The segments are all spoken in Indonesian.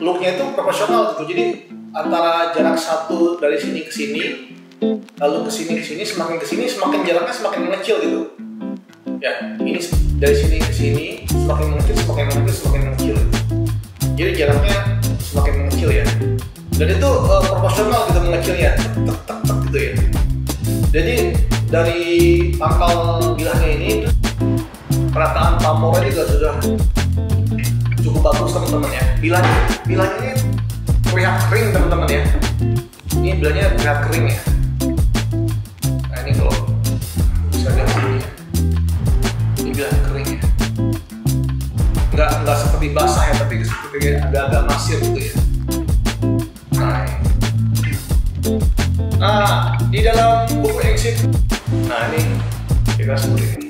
looknya itu proporsional gitu. Jadi antara jarak satu dari sini ke sini, lalu ke sini, semakin jaraknya semakin mengecil gitu. Ya, ini dari sini ke sini semakin mengecil. Jadi jaraknya semakin mengecil ya. Dan itu proporsional gitu mengecilnya, tek gitu ya. Jadi dari pangkal bilahnya ini perataan pamornya juga sudah cukup bagus teman-teman ya. Bilahnya ini terlihat kering teman-teman ya. Ini bilahnya terlihat kering ya. Nah ini kalau bisa lihat sini ya. Ini bilah kering ya. Nggak seperti basah ya, tapi seperti agak-agak masir gitu ya. Nah, di dalam buku exit, nah ini kita seperti ini.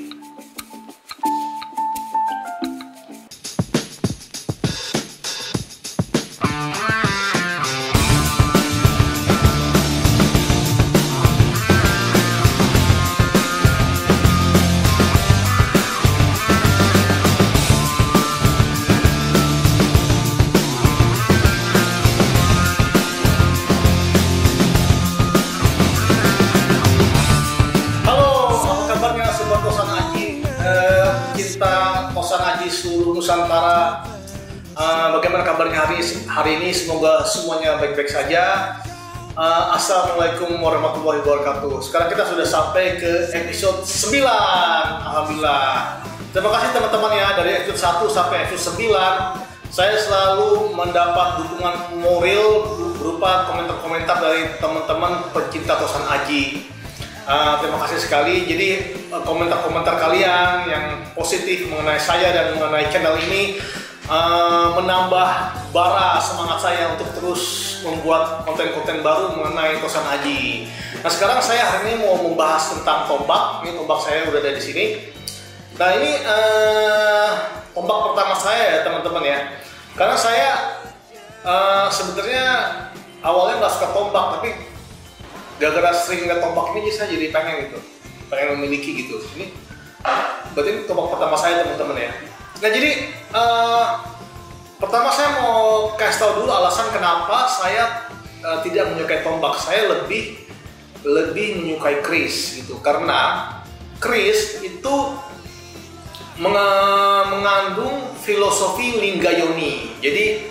Kosan Aji seluruh Nusantara, bagaimana kabarnya hari ini? Semoga semuanya baik-baik saja. Assalamualaikum warahmatullahi wabarakatuh. Sekarang kita sudah sampai ke episode 9. Alhamdulillah. Terima kasih teman-teman ya, dari episode 1 sampai episode 9. Saya selalu mendapat dukungan moral berupa komentar-komentar dari teman-teman pencinta Kosan Aji. Terima kasih sekali. Jadi komentar-komentar kalian yang positif mengenai saya dan mengenai channel ini menambah bara semangat saya untuk terus membuat konten-konten baru mengenai Kosan Aji. Nah sekarang saya hari ini mau membahas tentang tombak. Ini tombak saya udah ada di sini. Nah ini tombak pertama saya ya teman-teman ya. Karena saya sebenarnya awalnya nggak suka tombak, tapi gara-gara sering lihat tombak ini saya jadi pengen memiliki gitu. Ini berarti ini tombak pertama saya teman-teman ya. Nah jadi pertama saya mau kasih tahu dulu alasan kenapa saya tidak menyukai tombak. Saya lebih menyukai keris gitu, karena keris itu mengandung filosofi Linggayoni. Jadi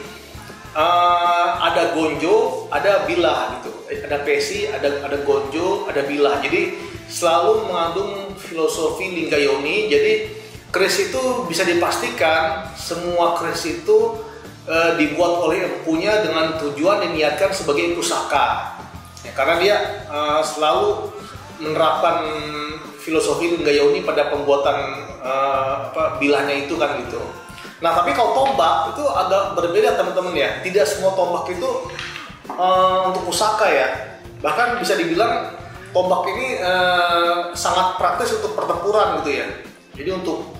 ada gonjo, ada bilah gitu, ada pesi, ada gonjo, ada bilah. Jadi selalu mengandung filosofi Linggayoni. Jadi keris itu bisa dipastikan semua keris itu dibuat oleh empunya dengan tujuan diniatkan sebagai pusaka. Ya, karena dia selalu menerapkan filosofi Linggayoni pada pembuatan bilahnya itu kan gitu. Nah tapi kalau tombak itu agak berbeda teman-teman ya. Tidak semua tombak itu untuk pusaka ya. Bahkan bisa dibilang tombak ini sangat praktis untuk pertempuran gitu ya. Jadi untuk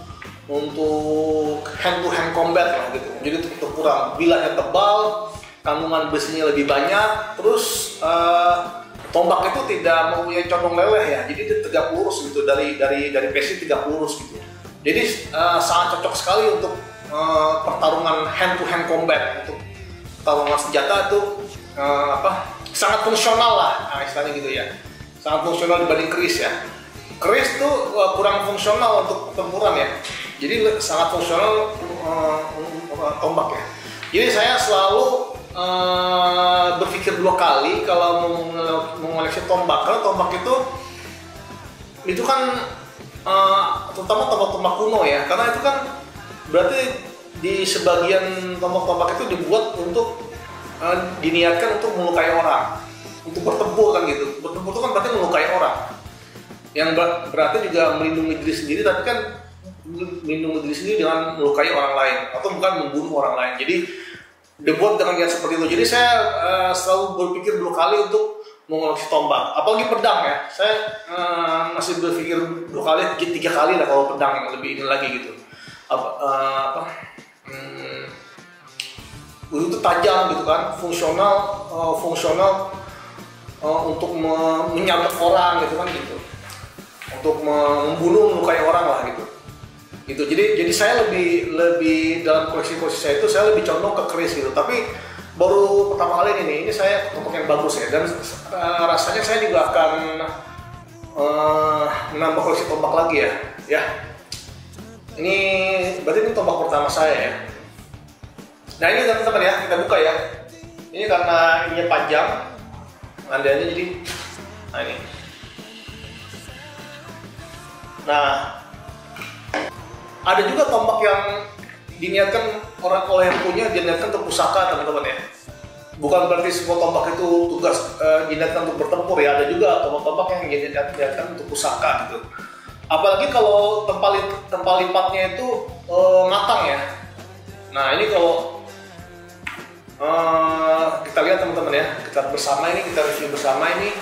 hand to hand combat lah gitu. Jadi untuk pertempuran, bilahnya tebal, kandungan besinya lebih banyak. Terus tombak itu tidak mempunyai condong leleh ya. Jadi dia tegak lurus gitu, dari pesi tegak lurus gitu. Jadi sangat cocok sekali untuk pertarungan hand to hand combat, untuk pertarungan senjata itu sangat fungsional lah istilahnya gitu ya. Sangat fungsional dibanding keris ya. Keris itu kurang fungsional untuk pertempuran ya. Jadi sangat fungsional tombak ya. Jadi saya selalu berpikir dua kali kalau mau mengoleksi tombak, karena tombak itu kan terutama tombak-tombak kuno ya, karena itu kan berarti di sebagian tombak-tombak itu dibuat untuk diniatkan untuk melukai orang, untuk bertempur kan gitu. Bertempur itu kan berarti melukai orang, yang berarti juga melindungi diri sendiri, tapi kan melindungi diri sendiri dengan melukai orang lain atau bukan membunuh orang lain. Jadi dibuat dengan niat seperti itu. Jadi saya selalu berpikir dua kali untuk mengoleksi tombak, apalagi pedang ya. Saya masih berpikir dua kali, tiga kali lah kalau pedang yang lebih ini lagi gitu. Itu tajam gitu kan, fungsional untuk menyabet orang gitu kan gitu, untuk membunuh, melukai orang lah gitu. gitu. Jadi saya lebih dalam koleksi saya itu saya lebih condong ke keris gitu. Tapi baru pertama kali ini saya tombak yang bagus ya, dan rasanya saya juga akan menambah koleksi tombak lagi ya. Ini berarti ini tombak pertama saya ya. Nah ini teman-teman ya, kita buka ya. Ini karena ininya panjang andainya, jadi nah ini. Nah ada juga tombak yang diniatkan orang oleh yang punya, diniatkan untuk pusaka teman-teman ya. Bukan berarti semua tombak itu tugas diniatkan untuk bertempur ya. Ada juga tombak-tombak yang diniatkan untuk pusaka gitu. Apalagi kalau tempat lipatnya itu matang ya. Nah ini kalau kita lihat teman-teman ya, kita review bersama ini.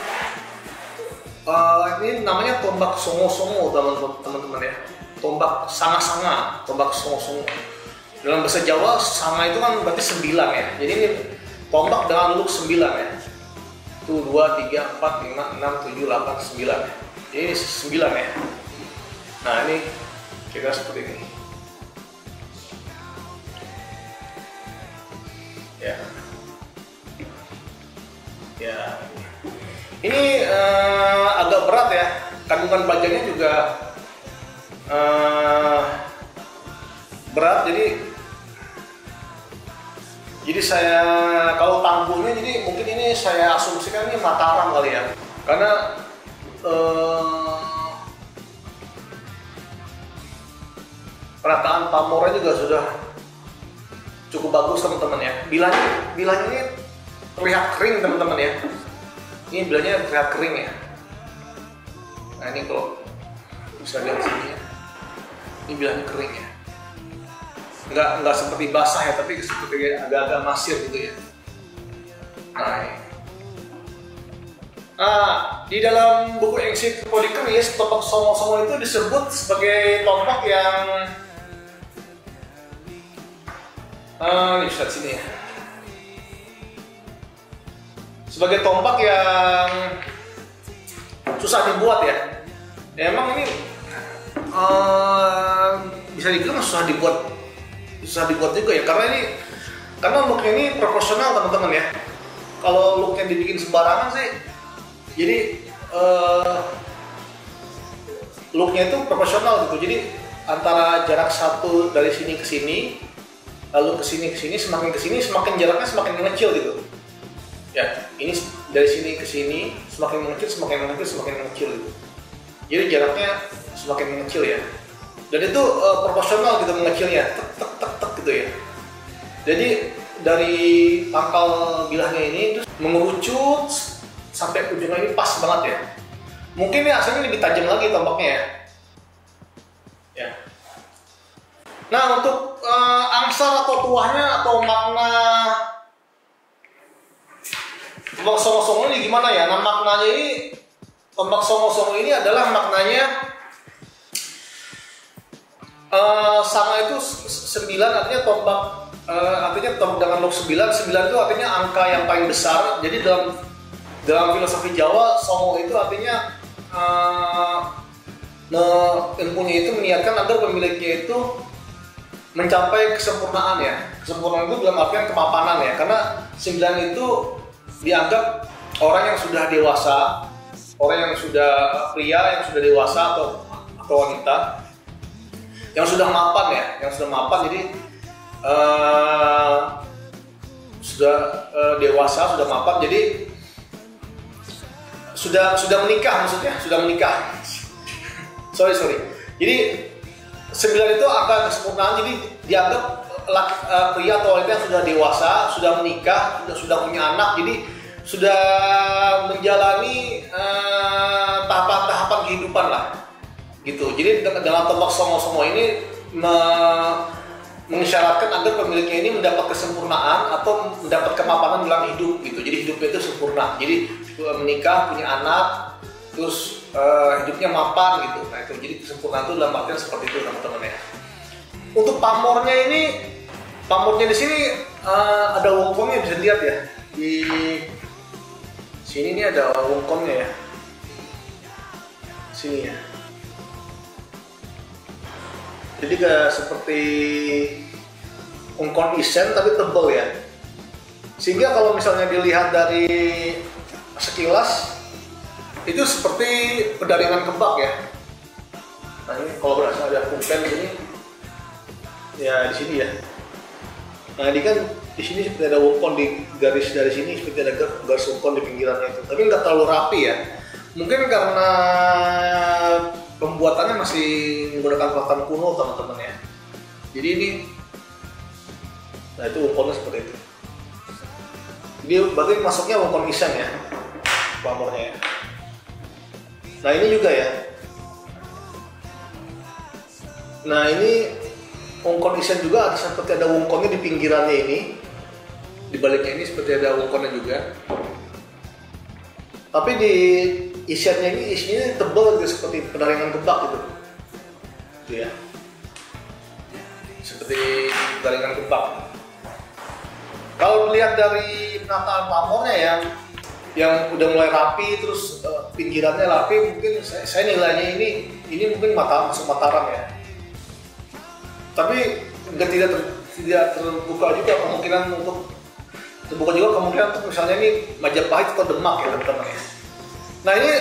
Ini namanya tombak songo-songo teman-teman ya. Tombak sanga-sanga, tombak songo-songo. Dalam bahasa Jawa sanga itu kan berarti 9 ya. Jadi ini tombak dengan look 9 ya. Itu 2, 3, 4, 5, 6, 7, 8, 9 ya. Jadi ini 9 ya. Nah ini kira seperti ini. Ya. Ini agak berat ya. Kandungan bajanya juga berat, jadi saya kalau tangguhnya, jadi mungkin ini saya asumsikan ini Mataram kali ya, karena perataan pamornya juga sudah cukup bagus teman-teman ya. Bilanya ini terlihat kering teman-teman ya. Ini bilanya terlihat kering ya. Nah ini kalau bisa lihat sini ya. Ini bilangnya kering ya, nggak seperti basah ya, tapi seperti agak-agak masir gitu ya. Nah, di dalam buku Encyclopedia Keris, tombak songo-songo itu disebut sebagai tombak yang ini bisa sini ya, sebagai tombak yang susah dibuat ya. Emang ini bisa dibilang susah dibuat juga ya, karena looknya ini proporsional teman-teman ya. Kalau looknya dibikin sembarangan sih, jadi looknya itu proporsional gitu. Jadi antara jarak satu dari sini ke sini, lalu ke sini, semakin jaraknya semakin mengecil gitu. Ya, ini dari sini ke sini semakin mengecil gitu. Jadi jaraknya semakin mengecil ya, dan itu proporsional gitu mengecilnya, tek gitu ya. Jadi dari pangkal bilahnya ini terus mengerucut sampai ujungnya ini pas banget ya. Mungkin ya asalnya lebih tajam lagi tombaknya ya. Nah untuk angsar atau tuahnya atau makna tombak songo-songo ini gimana ya? Nah maknanya ini, tombak songo-songo ini adalah maknanya sanga itu 9, artinya tombak dengan look 9 itu artinya angka yang paling besar. Jadi dalam filosofi Jawa, songo itu artinya ilmunya itu meniatkan agar pemiliknya itu mencapai kesempurnaan ya. Kesempurnaan itu dalam artian kemapanan ya, karena 9 itu dianggap orang yang sudah dewasa, orang yang sudah pria yang sudah dewasa atau wanita yang sudah mapan ya, jadi sudah dewasa, sudah mapan, jadi sudah menikah maksudnya, sorry. Jadi 9 itu angka kesempurnaan, jadi dianggap pria atau wanita yang sudah dewasa, sudah menikah, sudah punya anak, jadi sudah menjalani tahapan-tahapan kehidupan lah gitu. Jadi dalam tombak songo-songo ini mengisyaratkan agar pemiliknya ini mendapat kesempurnaan atau mendapat kemapanan dalam hidup gitu. Jadi hidupnya itu sempurna. Jadi menikah, punya anak, terus hidupnya mapan gitu. Nah itu jadi kesempurnaan itu dalam artian seperti itu teman-teman ya. Untuk pamornya di sini ada wongkongnya, bisa dilihat ya. Di sini ini ada wongkongnya ya. Sini ya. Jadi kayak seperti ungkon isen tapi tebal ya. Sehingga kalau misalnya dilihat dari sekilas itu seperti pendaringan kebak ya. Nah ini kalau berasa ada pulpen ini ya di sini ya. Nah ini kan di sini seperti ada ungkon di garis dari sini, seperti ada garis ungkon di pinggirannya itu. Tapi nggak terlalu rapi ya. Mungkin karena pembuatannya masih menggunakan peralatan kuno teman-teman ya. Jadi ini, nah itu ungkonnya seperti itu. Dia berarti masuknya ungkon isen ya, pamornya ya. Nah ini juga ya. Nah ini ungkon isen juga seperti ada ungkonnya di pinggirannya ini. Di baliknya ini seperti ada ungkonnya juga. Tapi di isennya ini isinya tebal gitu, seperti pendaringan kebak gitu. Gitu ya. Seperti pendaringan kebak. Kalau melihat dari penataan pamornya yang udah mulai rapi, terus pinggirannya rapi, mungkin saya nilainya ini mungkin masuk Mataram ya. Tapi tidak terbuka juga kemungkinan untuk misalnya ini Majapahit atau Demak ya teman-teman ya. Nah ini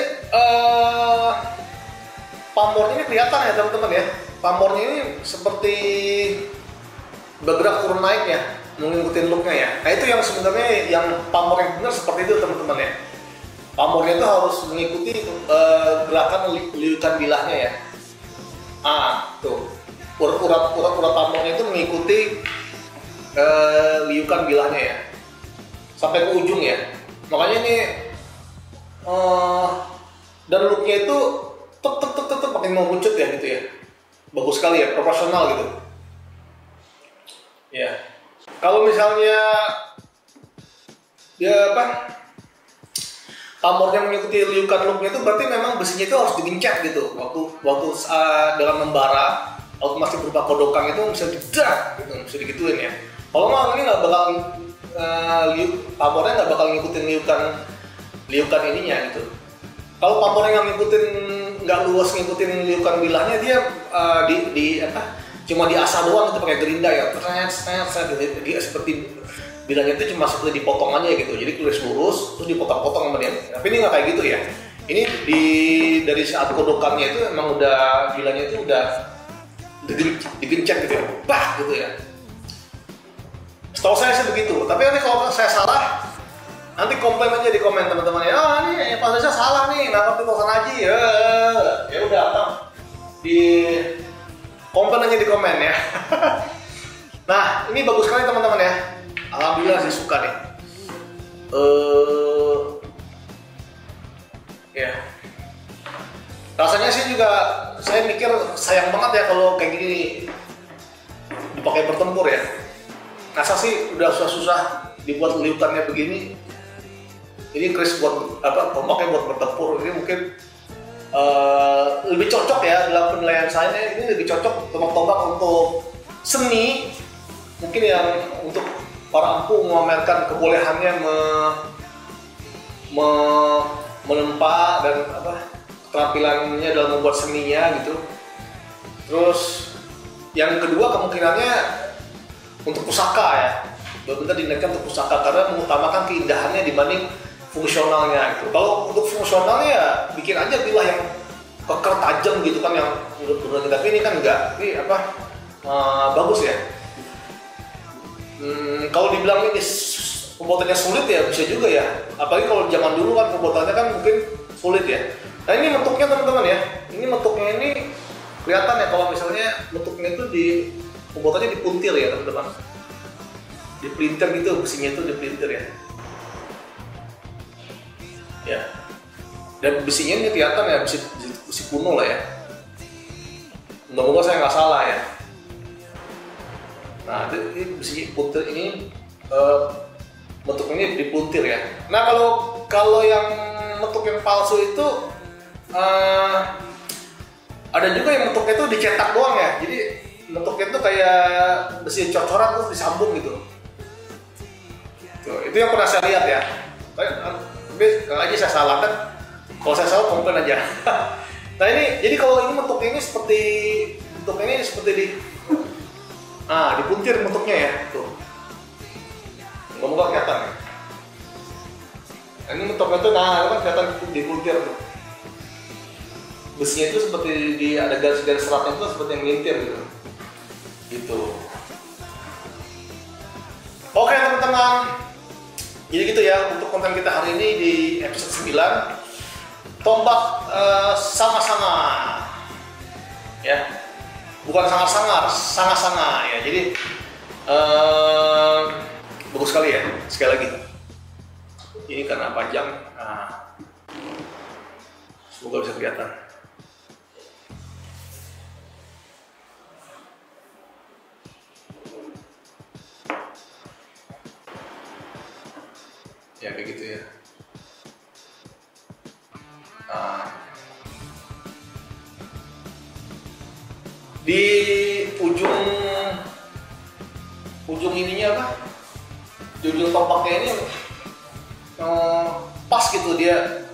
pamornya ini kelihatan ya teman-teman ya. Pamornya ini seperti bergerak turun naik ya, mengikuti looknya ya. Nah itu yang sebenarnya yang pamor yang benar seperti itu teman-teman ya. Pamornya itu harus mengikuti gerakan liukan bilahnya ya. Tuh urat pamornya itu mengikuti liukan bilahnya ya, sampai ke ujung ya. Makanya ini dan looknya itu tetep makin mengerucut ya gitu ya. Bagus sekali ya, proporsional gitu. Ya. Kalau misalnya pamornya mengikuti liukan looknya itu berarti memang besinya itu harus digencet gitu. Waktu dalam membara, waktu masih berupa kodokan itu bisa didak gitu, bisa digituin ya. Kalau nggak ini nggak bakal pamornya nggak bakal ngikutin liukan ininya gitu. Kalau pamornya nggak luas ngikutin liukan bilahnya, dia cuma diasah doang itu pakai gerinda ya, ternyata seperti bilahnya itu cuma seperti dipotong aja gitu, jadi tulis lurus terus dipotong-potong sama dia. Tapi ini nggak kayak gitu ya. Ini dari saat kodokannya itu emang udah bilahnya itu udah digencet gitu ya, gitu ya. Setahu saya sih begitu. Tapi nanti kalau saya salah, nanti komplain aja di komen teman-teman ya. Ini Pak Reza salah nih, nangkap di tulisan Haji ya udah apa? Di komplain aja di komen ya. Nah, ini bagus sekali teman-teman ya. Alhamdulillah sih suka nih. Ya. Rasanya sih juga saya mikir sayang banget ya kalau kayak gini dipakai bertempur ya. Masa sih udah susah-susah dibuat liukannya begini. Ini Chris buat tombaknya buat bertempur, ini mungkin lebih cocok ya dalam penilaian saya. Ini lebih cocok tombak-tombak untuk seni, mungkin yang untuk para empu memamerkan kebolehannya menempa dan keterampilannya dalam membuat seninya gitu. Terus yang kedua kemungkinannya untuk pusaka ya, benar-benar dinaikkan untuk pusaka karena mengutamakan keindahannya dibanding fungsionalnya gitu. Kalau untuk fungsionalnya ya bikin aja bilah yang keker tajam gitu kan, yang menurut kita. Tapi ini kan enggak, ini bagus ya. Kalau dibilang ini pembuatannya sulit ya bisa juga ya. Apalagi kalau zaman dulu kan pembuatannya kan mungkin sulit ya. Nah ini bentuknya teman-teman ya. Ini bentuknya ini kelihatan ya kalau misalnya bentuknya itu pembuatannya dipuntir ya teman-teman. Dipelintir gitu, besinya itu dipelintir ya. Ya. Dan besinya ini kelihatan ya, besi kuno lah ya. Moga-moga saya nggak salah ya. Nah, ini besi puntir ini bentuk ini dipuntir ya. Nah, kalau yang bentuk yang palsu itu ada juga yang bentuknya itu dicetak doang ya. Jadi bentuknya itu kayak besi cocoran terus disambung gitu. Tuh, itu yang pernah saya lihat ya. Tapi aja saya salah kan. Kalau saya salah komplain aja. Nah ini, jadi kalau ini bentuknya ini seperti bentuknya ini seperti dipuntir bentuknya ya, tuh. Moga-moga kelihatan ya. Nah, ini bentuknya tuh, kan kelihatan dipuntir tuh. Besinya itu seperti ada garis-garis seratnya itu seperti yang melintir gitu. Gitu. Oke teman-teman. Jadi gitu ya untuk konten kita hari ini di episode 9. Tombak sangar-sangar. Ya. Bukan sangar-sangar, sangar-sangar ya. Jadi bagus sekali ya. Sekali lagi. Ini karena panjang. Nah. Semoga bisa kelihatan. Ya kayak gitu ya. Di ujung ininya apa? Di ujung tombaknya ini pas gitu dia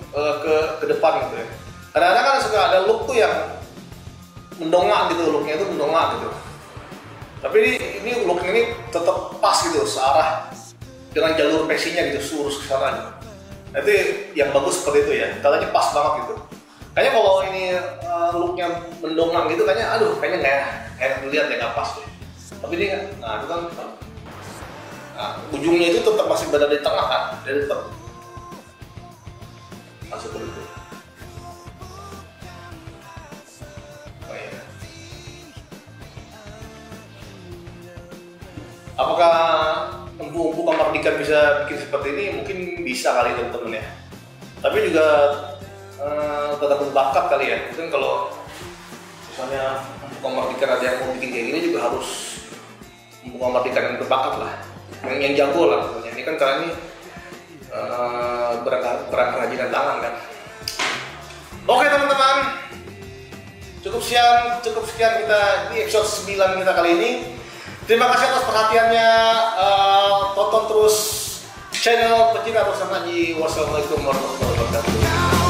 ke depan gitu ya. Kadang-kadang kan suka ada look tuh yang mendongak gitu, looknya itu mendongak gitu. Tapi ini looknya ini tetap pas gitu, searah dengan jalur pesinya gitu, lurus ke sana gitu. Nah, itu yang bagus seperti itu ya, katanya pas banget gitu. Kayaknya kalau ini looknya mendongak gitu, kayaknya nggak dilihat ya, nggak pas deh. Tapi ini nah itu kan ujungnya itu tetap masih berada di tengah kan, dia tetap masuk seperti itu. Oh iya. Apakah empu-empu Kamardikan bisa bikin seperti ini? Mungkin bisa kali teman-teman ya. Tapi juga tergantung bakat kali ya. Mungkin kalau misalnya empu Kamardikan ada yang mau bikin kayak gini juga harus empu Kamardikan yang berbakat lah, yang jago lah pokoknya. Ini kan karena ini barang kerajinan tangan kan. Oke teman-teman, cukup sekian kita di episode 9 kita kali ini. Terima kasih atas perhatiannya. Tonton terus channel Pecinta Rosam Haji. Wassalamualaikum warahmatullahi wabarakatuh.